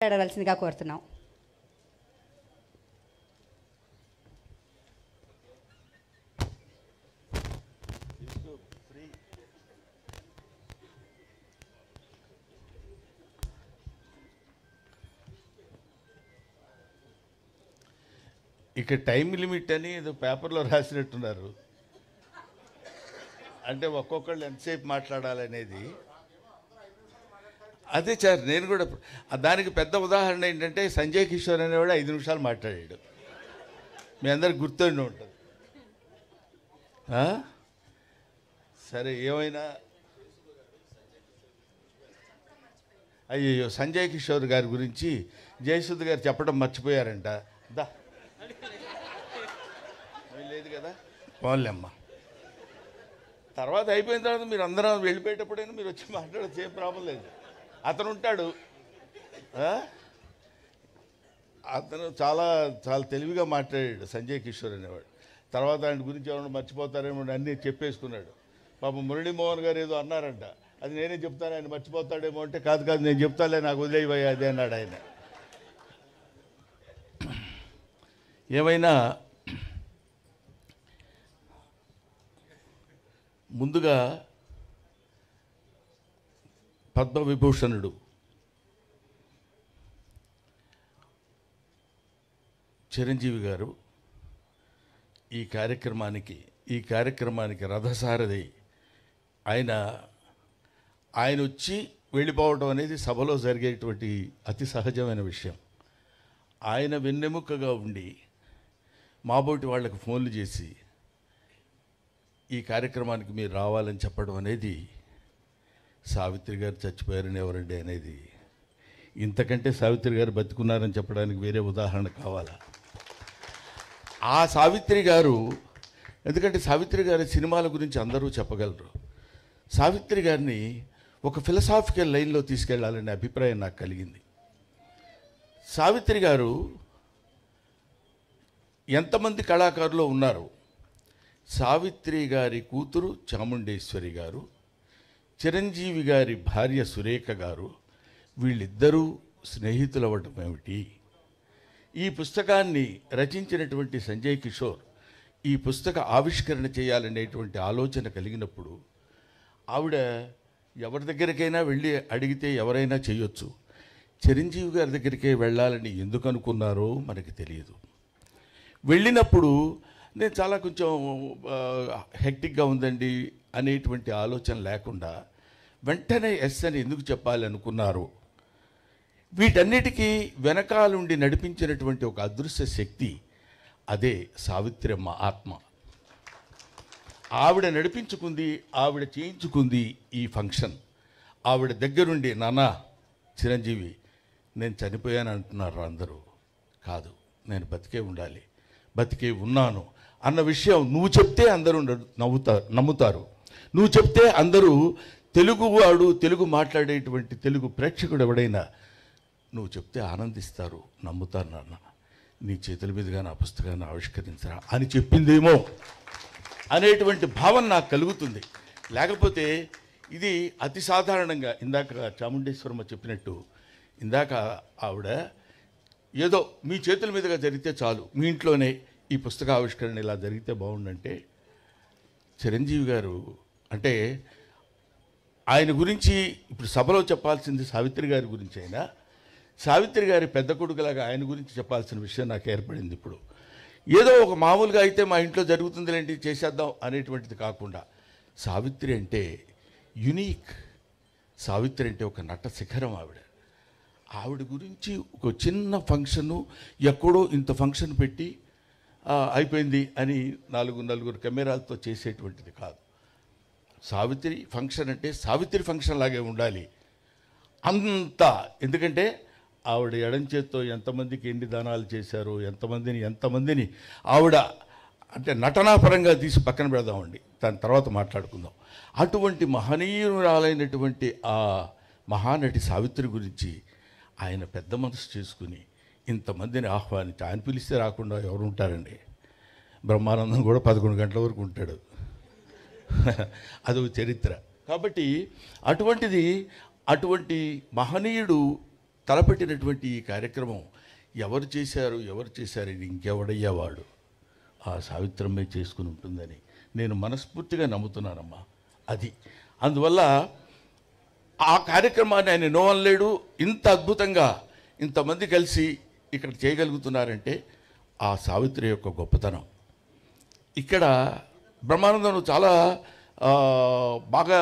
మాట్లాడవలసిందిగా కోరుతున్నాం. ఇక టైం లిమిట్ అని ఏదో పేపర్లో రాసినట్టున్నారు. అంటే ఒక్కొక్కళ్ళు ఎంతసేపు మాట్లాడాలనేది. అదే సార్, నేను కూడా దానికి పెద్ద ఉదాహరణ ఏంటంటే సంజయ్ కిషోర్ అనేవాడు 5 నిమిషాలు మాట్లాడాడు. మీ అందరికి గుర్తుండి ఉంటుంది. సరే, ఏమైనా అయ్యో సంజయ్ కిషోర్ గారి గురించి జయసుధ గారు చెప్పడం మర్చిపోయారంట. దా లేదు కదా, పోన్లేమ్మా. తర్వాత అయిపోయిన తర్వాత మీరు అందరం వెళ్ళిపోయేటప్పుడైనా మీరు వచ్చి మాట్లాడచ్చు, ఏం ప్రాబ్లం లేదు. అతను ఉంటాడు, అతను చాలా చాలా తెలివిగా మాట్లాడాడు సంజయ్ కిషోర్ అనేవాడు. తర్వాత ఆయన గురించి ఎవరైనా మర్చిపోతారేమో అన్నీ చెప్పేసుకున్నాడు. పాపం మురళీమోహన్ గారు ఏదో అన్నారంట, అది నేనే చెప్తాను, ఆయన మర్చిపోతాడేమో అంటే కాదు కాదు నేను చెప్తాలే, నాకు వదిలేయబోయా అదే అన్నాడు ఆయన. ఏమైనా ముందుగా పద్మవిభూషణుడు చిరంజీవి గారు ఈ కార్యక్రమానికి రథసారథి. ఆయన వచ్చి వెళ్ళిపోవడం అనేది సభలో జరిగేటువంటి అతి సహజమైన విషయం. ఆయన వెన్నెముకగా ఉండి మాబోటి వాళ్ళకు ఫోన్లు చేసి ఈ కార్యక్రమానికి మీరు రావాలని చెప్పడం అనేది, సావిత్రి గారు చచ్చిపోయారని ఎవరండి అనేది, ఇంతకంటే సావిత్రి గారు బతుకున్నారని చెప్పడానికి వేరే ఉదాహరణ కావాలా? ఆ సావిత్రి గారు, ఎందుకంటే సావిత్రి గారి సినిమాల గురించి అందరూ చెప్పగలరు. సావిత్రి గారిని ఒక ఫిలసాఫికల్ లైన్లో తీసుకెళ్లాలనే అభిప్రాయం నాకు కలిగింది. సావిత్రి గారు ఎంతమంది కళాకారులు ఉన్నారు? సావిత్రి గారి కూతురు చాముండేశ్వరి గారు, చిరంజీవి గారి భార్య సురేఖ గారు, వీళ్ళిద్దరూ స్నేహితులు అవ్వటం ఏమిటి? ఈ పుస్తకాన్ని రచించినటువంటి సంజయ్ కిషోర్ ఈ పుస్తక ఆవిష్కరణ చేయాలనేటువంటి ఆలోచన కలిగినప్పుడు ఆవిడ ఎవరి దగ్గరికైనా వెళ్ళి అడిగితే ఎవరైనా చేయొచ్చు. చిరంజీవి గారి దగ్గరికే వెళ్ళాలని ఎందుకు అనుకున్నారో మనకి తెలియదు. వెళ్ళినప్పుడు నేను చాలా కొంచెం హెక్టిక్గా ఉందండి అనేటువంటి ఆలోచన లేకుండా వెంటనే ఎస్ అని ఎందుకు చెప్పాలి అనుకున్నారు? వీటన్నిటికీ వెనకాలుండి నడిపించినటువంటి ఒక అదృశ్య శక్తి, అదే సావిత్రమ్మ ఆత్మ. ఆవిడ నడిపించుకుంది, ఆవిడ చేయించుకుంది ఈ ఫంక్షన్. ఆవిడ దగ్గరుండి, నాన్న చిరంజీవి నేను చనిపోయాను అంటున్నారు అందరూ. కాదు, నేను బతికే ఉండాలి, బతికే ఉన్నాను అన్న విషయం నువ్వు చెప్తే అందరూ నమ్ముతారు. నువ్వు చెప్తే అందరూ తెలుగువాడు, తెలుగు మాట్లాడేటువంటి తెలుగు ప్రేక్షకుడు ఎవడైనా నువ్వు చెప్తే ఆనందిస్తారు, నమ్ముతారు. నాన్న నీ చేతుల మీదుగా నా పుస్తకాన్ని ఆవిష్కరించరా అని చెప్పిందేమో అనేటువంటి భావన నాకు కలుగుతుంది. లేకపోతే ఇది అతి సాధారణంగా ఇందాక చాముండేశ్వరమ్మ చెప్పినట్టు, ఇందాక ఆవిడ ఏదో మీ చేతుల మీదుగా జరిగితే చాలు, మీ ఇంట్లోనే ఈ పుస్తక ఆవిష్కరణ ఇలా జరిగితే బాగుండంటే, చిరంజీవి గారు అంటే ఆయన గురించి ఇప్పుడు సభలో చెప్పాల్సింది సావిత్రి గారి గురించి అయినా, సావిత్రి గారి పెద్ద కొడుకులాగా ఆయన గురించి చెప్పాల్సిన విషయం నాకు ఏర్పడింది. ఇప్పుడు ఏదో ఒక మామూలుగా అయితే మా ఇంట్లో జరుగుతుందిలేంటి చేసేద్దాం అనేటువంటిది కాకుండా, సావిత్రి అంటే యునీక్. సావిత్రి అంటే ఒక నట శిఖరం. ఆవిడ గురించి ఒక చిన్న ఫంక్షను ఎక్కడో ఇంత ఫంక్షన్ పెట్టి అయిపోయింది అని నలుగురు కెమెరాలతో చేసేటువంటిది కాదు. సావిత్రి ఫంక్షన్ అంటే సావిత్రి ఫంక్షన్ లాగే ఉండాలి అంతా. ఎందుకంటే ఆవిడ ఎడం చేత్తో ఎంతమందికి ఎన్ని దానాలు చేశారో, ఎంతమందిని ఆవిడ అంటే నటనాపరంగా తీసి పక్కన పెడదామండి, దాని తర్వాత మాట్లాడుకుందాం. అటువంటి మహనీయురాలైనటువంటి ఆ మహానటి సావిత్రి గురించి ఆయన పెద్ద మనసు చేసుకుని ఇంతమందిని ఆహ్వానించి, ఆయన పిలిస్తే రాకుండా ఎవరు ఉంటారండి? బ్రహ్మానందం కూడా 11 గంటల వరకు ఉంటాడు, అదొక చరిత్ర. కాబట్టి అటువంటి మహనీయుడు తలపెట్టినటువంటి ఈ కార్యక్రమం ఎవరు చేశారు ఇది ఇంకెవడయ్యా వాడు ఆ సావిత్రమ్మే చేసుకుని ఉంటుందని నేను మనస్ఫూర్తిగా నమ్ముతున్నానమ్మా. అది అందువల్ల ఆ కార్యక్రమాన్ని ఆయన నోవనలేడు. ఇంత అద్భుతంగా ఇంతమంది కలిసి ఇక్కడ చేయగలుగుతున్నారంటే ఆ సావిత్రి యొక్క గొప్పతనం. ఇక్కడ బ్రహ్మానందం నువ్వు చాలా బాగా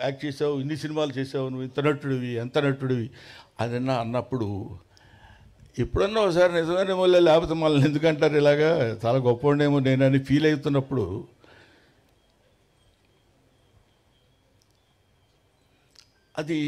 యాక్ట్ చేసావు, ఇన్ని సినిమాలు చేసావు, నువ్వు ఇంత నటుడివి ఎంత నటుడివి అని అన్నప్పుడు ఎప్పుడన్నా ఒకసారి నిజమైన మళ్ళీ లేకపోతే మళ్ళీ ఎందుకంటారు ఇలాగా చాలా గొప్పవాడేమో నేనని ఫీల్ అవుతున్నప్పుడు అది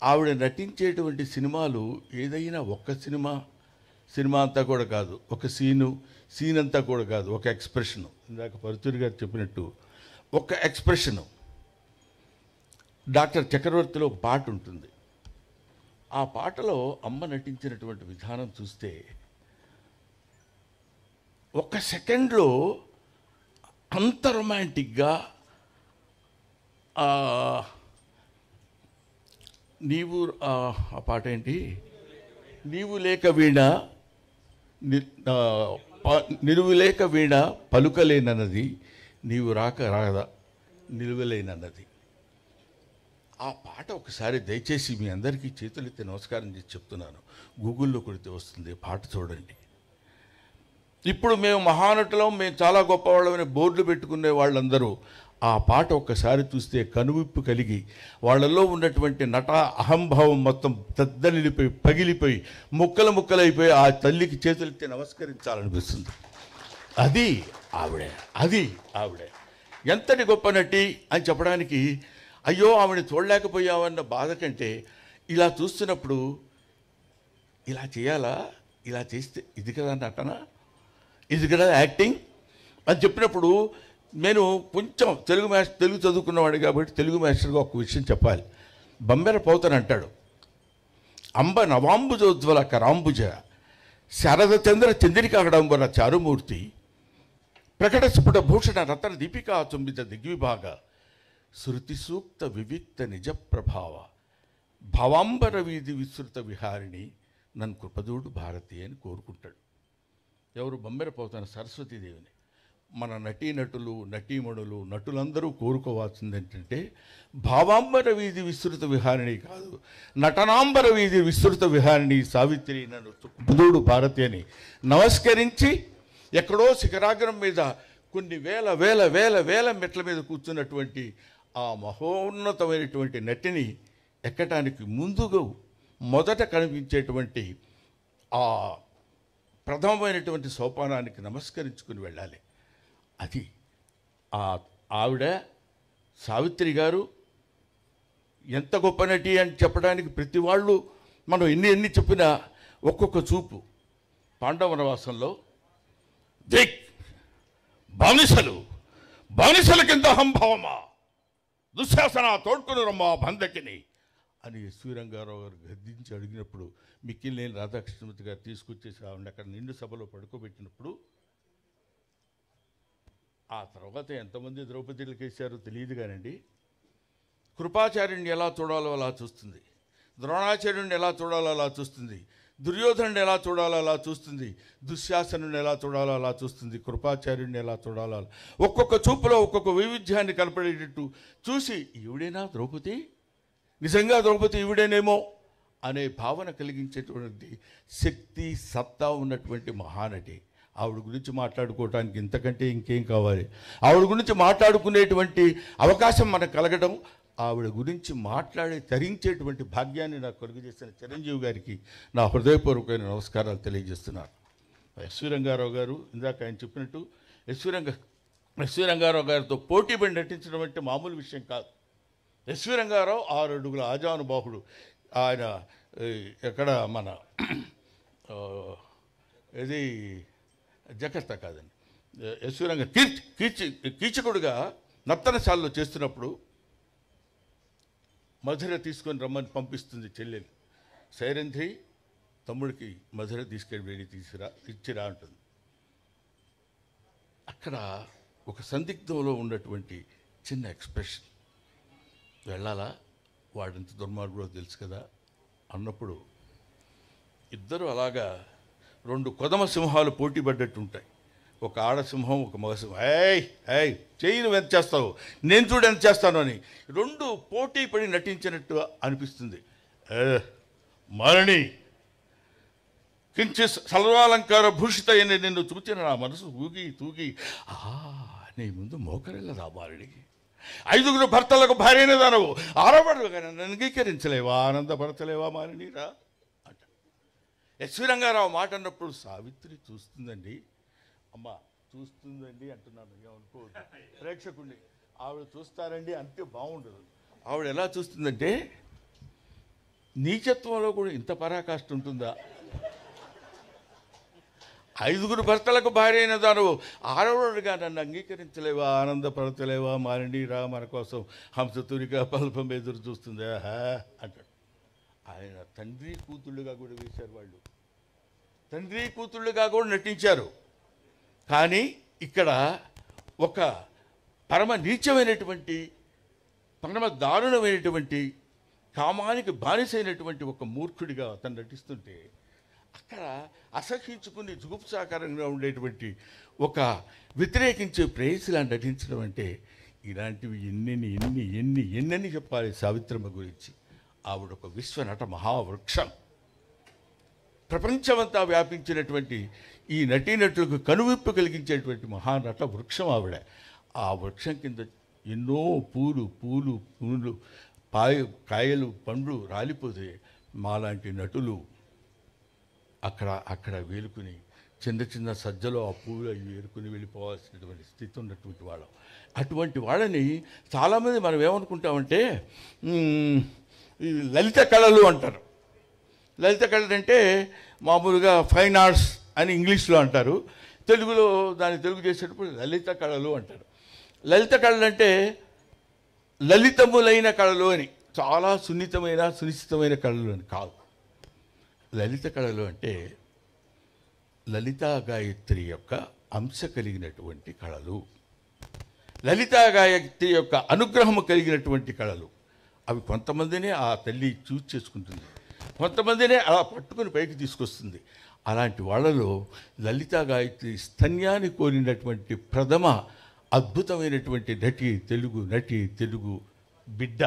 ఆవిడ నటించేటువంటి సినిమాలు ఏదైనా ఒక్క సినిమా అంతా కూడా కాదు, ఒక సీన్ అంతా కూడా కాదు, ఒక ఎక్స్ప్రెషను. ఇందాక పరుచూరి గారు చెప్పినట్టు ఒక ఎక్స్ప్రెషను. డాక్టర్ చక్రవర్తిలో ఒక పాట ఉంటుంది. ఆ పాటలో అమ్మ నటించినటువంటి విధానం చూస్తే ఒక్క సెకండ్లో అంత రొమాంటిక్గా నీవు ఆ పాట ఏంటి, నీవు లేక వీణ నిలువు లేక వీణ పలుకలేనన్నది, నీవు రాదా నిలువలేనన్నది. ఆ పాట ఒకసారి దయచేసి మీ అందరికీ చేతులెత్తి నమస్కారం చేసి చెప్తున్నాను, గూగుల్లో కొడితే వస్తుంది, పాట చూడండి. ఇప్పుడు మేము మహానటులం, మేము చాలా గొప్పవాళ్ళమని బోర్డులు పెట్టుకునే వాళ్ళందరూ ఆ పాట ఒక్కసారి చూస్తే కనువిప్పు కలిగి వాళ్ళల్లో ఉన్నటువంటి నట అహంభావం మొత్తం దద్దలిపోయి పగిలిపోయి ముక్కలైపోయి ఆ తల్లికి చేతులెత్తి నమస్కరించాలనిపిస్తుంది. అది ఆవిడే ఎంతటి గొప్ప నటి అని చెప్పడానికి, అయ్యో ఆవిడ చూడలేకపోయామన్న బాధ కంటే ఇలా చూస్తున్నప్పుడు ఇలా చేయాలా, ఇలా చేస్తే ఇది కదా నటన, ఇది కదా యాక్టింగ్ అని చెప్పినప్పుడు నేను కొంచెం తెలుగు చదువుకున్నవాడు కాబట్టి తెలుగు మాస్టర్గా ఒక విషయం చెప్పాలి. బమ్మెర పోతన అంటాడు, అంబ నవాంబుజోజ్వల కరాంబుజ శారద చంద్ర చంద్రికాగడంబర చారుమూర్తి ప్రకట స్ఫుట భూషణ రతన దీపికా చుంబిత దిగ్విభాగ శృతి సూక్త వివిక్త నిజ ప్రభావ భవాంబర వీధి విస్తృత విహారిణి నన్ను కృపదూడు భారతి అని కోరుకుంటాడు. ఎవరు? బమ్మెర పోతన సరస్వతీదేవిని. మన నటీనటులు నటీమణులు నటులందరూ కోరుకోవాల్సింది ఏంటంటే భావాంబర వీధి విస్తృత విహారిణి కాదు, నటనాంబర వీధి విస్తృత విహారిణి సావిత్రి నన్ను కృపదూడు భారతి అని నమస్కరించి ఎక్కడో శిఖరాగ్రం మీద కొన్ని వేల వేల వేల వేల మెట్ల మీద కూర్చున్నటువంటి ఆ మహోన్నతమైనటువంటి నటిని ఎక్కటానికి ముందుగా మొదట కనిపించేటువంటి ఆ ప్రథమమైనటువంటి సోపానానికి నమస్కరించుకుని వెళ్ళాలి. అది ఆవిడ సావిత్రి గారు ఎంత గొప్ప నటి అని చెప్పడానికి ప్రతి వాళ్ళు మనం ఎన్ని చెప్పినా ఒక్కొక్క చూపు. పాండవ వనవాసంలో దిక్ బానిసల కింద అహంభావమా దుశ్శాసన తోడ్కొని రమ్మా బంధకిని అని ఎస్వి రంగారావు గారు గద్దించి అడిగినప్పుడు మిక్కిలినేని రాధాకృష్ణమూర్తి గారు తీసుకొచ్చేసి ఆవిడ అక్కడ నిండు సభలో పడుకోబెట్టినప్పుడు ఆ తర్వాత ఎంతమంది ద్రౌపదీలకు వేశారో తెలియదు కానండి, కృపాచార్యుడిని ఎలా చూడాలో అలా చూస్తుంది, ద్రోణాచార్యుడిని ఎలా చూడాలో అలా చూస్తుంది, దుర్యోధనుడిని ఎలా చూడాలో అలా చూస్తుంది, దుశ్శాసనుడిని ఎలా చూడాలో అలా చూస్తుంది, కృపాచార్యుడిని ఎలా చూడాలో అలా ఒక్కొక్క చూపులో ఒక్కొక్క వైవిధ్యాన్ని కనపడేటట్టు చూసి ఈవిడేనా ద్రౌపది, నిజంగా ద్రౌపది ఈవిడేనేమో అనే భావన కలిగించేటువంటి శక్తి సత్తా ఉన్నటువంటి మహానటి. ఆవిడ గురించి మాట్లాడుకోవటానికి ఇంతకంటే ఇంకేం కావాలి? ఆవిడ గురించి మాట్లాడుకునేటువంటి అవకాశం మనకు కలగడం, ఆవిడ గురించి మాట్లాడి తరించేటువంటి భాగ్యాన్ని నాకు కలుగజేసిన చిరంజీవి గారికి నా హృదయపూర్వకమైన నమస్కారాలు తెలియజేస్తున్నాను. ఎస్వి రంగారావు గారు ఇందాక ఆయన చెప్పినట్టు ఎస్వి రంగారావు గారితో పోటీపడి నటించడం అంటే మామూలు విషయం కాదు. ఎస్వి రంగారావు 6 అడుగుల ఆజానుబాహుడు. ఆయన ఎక్కడ మన ఇది జకర్తా కాదండి, ఎస్వి రంగ కీచకుడుగా నర్తనశాలలో చేస్తున్నప్పుడు మధుర తీసుకొని రమ్మని పంపిస్తుంది చెల్లెలు. సైరంధ్రి తమ్ముడికి మధుర తీసుకెళ్ళి వేడి ఇచ్చిరా అంటుంది. అక్కడ ఒక సందిగ్ధంలో ఉన్నటువంటి చిన్న ఎక్స్ప్రెషన్, వెళ్ళాలా, వాడంత దుర్మార్గుడో తెలుసు కదా, అన్నప్పుడు ఇద్దరు అలాగా రెండు కొదమ సింహాలు పోటీ పడ్డట్టు ఉంటాయి. ఒక ఆడసింహం, ఒక మగసింహం. ఏయ్ ఏయ్ చెయ్యి నువ్వు ఎంత చేస్తావు, నేను చూడు ఎంత చేస్తాను అని రెండు పోటీ పడి నటించినట్టు అనిపిస్తుంది. మరణి కించి సర్వాలంకార భూషిత అయిన నిన్ను చూచిన నా మనసు ఊగి తూగి నీ ముందు మోకరిల్లదా మారణికి. 5 భర్తలకు భార్యనే దానవు, ఆరవడుగా నన్ను అంగీకరించలేవా, ఆనందపరచలేవా మారణిరా అంట. ఎస్వి రంగారావు మాట అన్నప్పుడు సావిత్రి చూస్తుందండి, అమ్మ చూస్తుందండి అంటున్నాను, ఏమనుకోవద్దు ప్రేక్షకుడిని. ఆవిడ చూస్తారండి అంతే బాగుండదు. ఆవిడ ఎలా చూస్తుందంటే, నీచత్వంలో కూడా ఇంత పరాకాష్ఠ ఉంటుందా? 5 భర్తలకు భార్య అయిన దాను ఆరవడుగా నన్ను అంగీకరించలేవా, ఆనందపరచలేవా మారణిరా, మన కోసం హంసతూరిక పల్పం ఎదురు చూస్తుందా అంటాడు. ఆయన తండ్రి కూతుళ్ళుగా కూడా వేశారు, వాళ్ళు తండ్రి కూతుళ్ళుగా కూడా నటించారు. కానీ ఇక్కడ ఒక పరమ నీచమైనటువంటి, పరమ దారుణమైనటువంటి, కామానికి బానిసైనటువంటి ఒక మూర్ఖుడిగా అతను నటిస్తుంటే, అక్కడ అసహించుకుని జుగుప్సాకరంగా ఉండేటువంటి ఒక వ్యతిరేకించే ప్రేయసిలా నటించడం అంటే, ఇలాంటివి ఎన్నెన్ని చెప్పాలి సావిత్రమ్మ గురించి. ఆవిడ ఒక విశ్వనట మహావృక్షం, ప్రపంచమంతా వ్యాపించినటువంటి ఈ నటీనటులకు కనువిప్పు కలిగించేటువంటి మహానట వృక్షం ఆవిడ. ఆ వృక్షం కింద ఎన్నో పూలు కాయలు పండ్లు రాలిపోతే మాలాంటి నటులు అక్కడ వేలుకుని చిన్న సజ్జలో ఆ పూలు అవి ఏరుకుని వెళ్ళిపోవాల్సినటువంటి స్థితి ఉన్నటువంటి వాళ్ళం. అటువంటి వాళ్ళని చాలామంది మనం ఏమనుకుంటామంటే ఈ లలిత కళలు అంటారు. లలిత కళలు అంటే మామూలుగా ఫైన్ ఆర్ట్స్ అని ఇంగ్లీష్లో అంటారు, తెలుగులో దాన్ని తెలుగు చేసేటప్పుడు లలిత కళలు అంటారు. లలిత కళలు అంటే లలితములైన కళలు అని, చాలా సునిశ్చితమైన కళలు అని కాదు. లలిత కళలు అంటే లలితా గాయత్రి యొక్క అంశ కలిగినటువంటి కళలు, లలితా గాయత్రి యొక్క అనుగ్రహము కలిగినటువంటి కళలు. అవి కొంతమందినే ఆ తల్లి చూస్ చేసుకుంటుంది, కొంతమందినే అలా పట్టుకుని పైకి తీసుకొస్తుంది. అలాంటి వాళ్ళలో లలితా గాయత్రి స్తన్యాన్ని కోరినటువంటి ప్రథమ అద్భుతమైనటువంటి తెలుగు బిడ్డ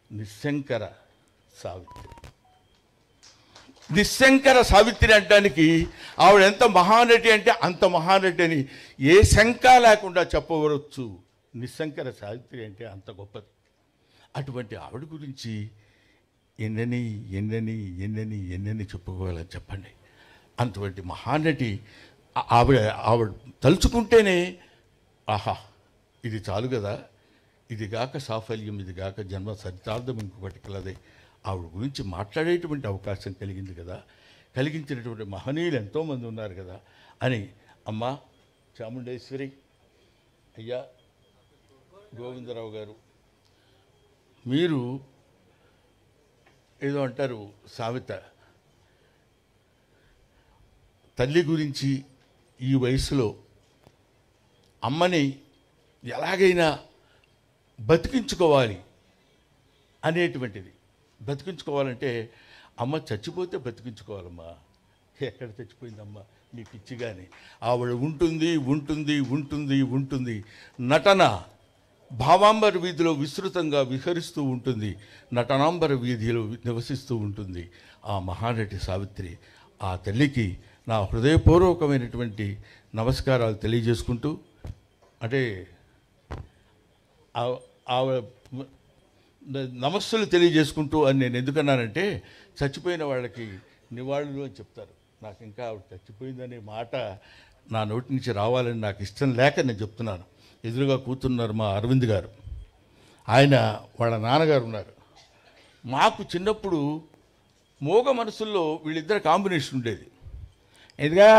నిశంకర సావిత్రి. నిశంకర సావిత్రి అంటానికి ఆవిడ ఎంత మహానటి అంటే అంత మహానటి అని ఏ శంక లేకుండా చెప్పవచ్చు. నిశంకర సావిత్రి అంటే అంత గొప్పది. అటువంటి ఆవిడ గురించి ఎన్నెన్ని చెప్పుకోవాలని చెప్పండి. అటువంటి మహానటి ఆవిడ తలుచుకుంటేనే ఆహా ఇది చాలు కదా, ఇది గాక సాఫల్యం, ఇది గాక జన్మ సరితార్థం ఇంకొకటి కలదే. ఆవిడ గురించి మాట్లాడేటువంటి అవకాశం కలిగింది కదా, కలిగించినటువంటి మహనీయులు ఎంతోమంది ఉన్నారు కదా అని. అమ్మ చాముండేశ్వరి, అయ్యా గోవిందరావు గారు, మీరు ఏదో అంటారు సామెత, తల్లి గురించి ఈ వయసులో అమ్మని ఎలాగైనా బతికించుకోవాలి అనేటువంటిది. బతికించుకోవాలంటే అమ్మ చచ్చిపోతే బతికించుకోవాలమ్మా. ఎక్కడ చచ్చిపోయిందమ్మా నీ పిచ్చిగాని. ఆవిడ ఉంటుంది. నటన భావాంబర వీధిలో విస్తృతంగా విహరిస్తూ ఉంటుంది, నటనాంబర వీధిలో నివసిస్తూ ఉంటుంది ఆ మహానటి సావిత్రి. ఆ తల్లికి నా హృదయపూర్వకమైనటువంటి నమస్కారాలు తెలియజేసుకుంటూ, అంటే నమస్సులు తెలియజేసుకుంటూ అని నేను ఎందుకన్నానంటే, చచ్చిపోయిన వాళ్ళకి నివాళులు అని చెప్తారు. నాకు ఇంకా ఆవిడ చచ్చిపోయిందనే మాట నా నోటి నుంచి రావాలని నాకు ఇష్టం లేక నేను చెప్తున్నాను. ఎదురుగా కూతున్నారు మా అరవింద్ గారు, ఆయన వాళ్ళ నాన్నగారు ఉన్నారు. మాకు చిన్నప్పుడు మోగ మనసుల్లో వీళ్ళిద్దరు కాంబినేషన్ ఉండేది. ఇదిగా